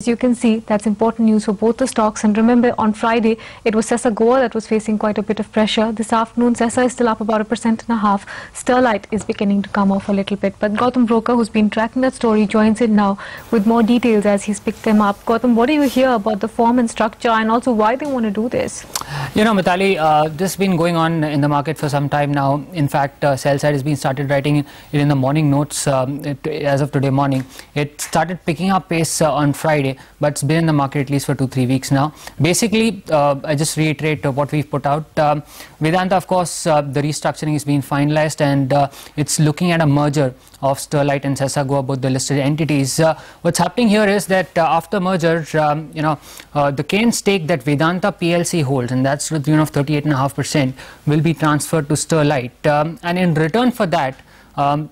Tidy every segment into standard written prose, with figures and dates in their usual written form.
As you can see, that's important news for both the stocks. And remember, on Friday, it was Sesa Goa that was facing quite a bit of pressure. This afternoon, Sesa is still up about 1.5%. Sterlite is beginning to come off a little bit. But Gautam Broker, who's been tracking that story, joins in now with more details as he's picked them up. Gautam, what do you hear about the form and structure, and also why they want to do this? You know, Mitali, this has been going on in the market for some time now. In fact, sell side has been started writing it in the morning notes as of today morning. It started picking up pace on Friday, but it's been in the market at least for 2-3 weeks now. Basically, I just reiterate what we've put out. Vedanta, of course, the restructuring is being finalized, and it's looking at a merger of Sterlite and Sesa Goa, both the listed entities. What's happening here is that after merger, the cane stake that Vedanta PLC holds, and that's to the tune of 38.5%, will be transferred to Sterlite. And in return for that,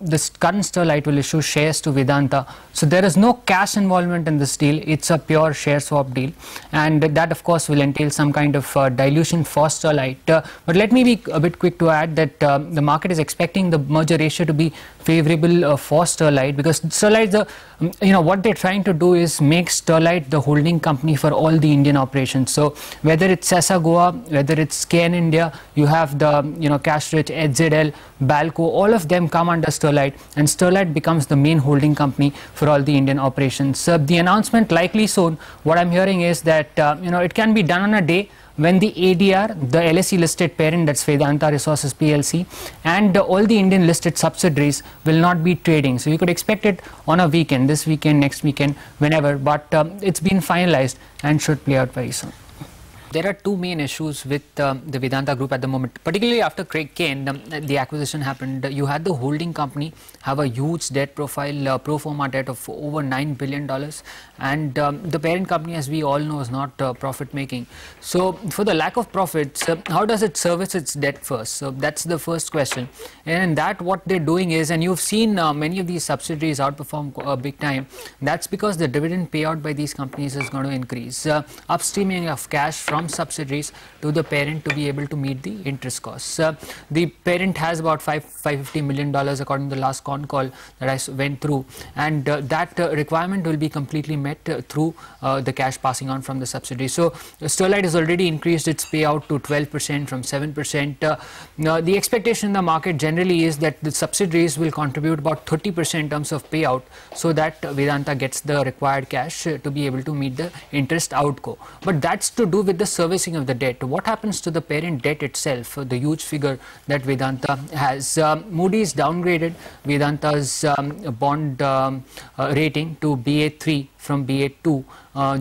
this current Sterlite will issue shares to Vedanta. So there is no cash involvement in this deal. It's a pure share swap deal, and that of course will entail some kind of dilution for Sterlite. But let me be a bit quick to add that the market is expecting the merger ratio to be favorable for Sterlite, because Sterlite, what they're trying to do is make Sterlite the holding company for all the Indian operations. So whether it's Sesa Goa, whether it's KN India, you have the cash rich HZL, Balco, all of them come under Sterlite, and Sterlite becomes the main holding company for all the Indian operations. The announcement likely soon, what I'm hearing is that it can be done on a day when the ADR, the LSE listed parent, that's Vedanta Resources PLC, and all the Indian listed subsidiaries will not be trading. So you could expect it on a weekend, this weekend, next weekend, whenever, but it's been finalized and should play out very soon. There are two main issues with the Vedanta Group at the moment, particularly after Craig Kane, the acquisition happened. You had the holding company have a huge debt profile, pro forma debt of over $9 billion, and the parent company, as we all know, is not profit making. So for the lack of profits, how does it service its debt first? So that's the first question. And that what they're doing is, and you've seen many of these subsidiaries outperform big time, that's because the dividend payout by these companies is going to increase. Upstreaming of cash from subsidiaries to the parent to be able to meet the interest costs. The parent has about $550 million according to the last con call that I went through, and that requirement will be completely met through the cash passing on from the subsidiary. So Sterlite has already increased its payout to 12% from 7%. The expectation in the market generally is that the subsidiaries will contribute about 30% in terms of payout, so that Vedanta gets the required cash to be able to meet the interest outgo. But that's to do with the servicing of the debt. What happens to the parent debt itself, the huge figure that Vedanta has? Moody's downgraded Vedanta's bond rating to BA3 from BA2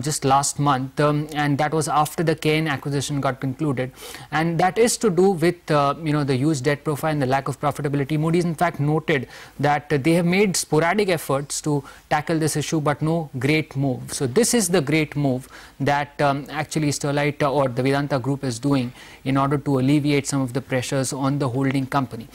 just last month, and that was after the KN acquisition got concluded, and that is to do with the huge debt profile and the lack of profitability. Moody's in fact noted that they have made sporadic efforts to tackle this issue, but no great move. So this is the great move that actually Sterlite or the Vedanta Group is doing in order to alleviate some of the pressures on the holding company.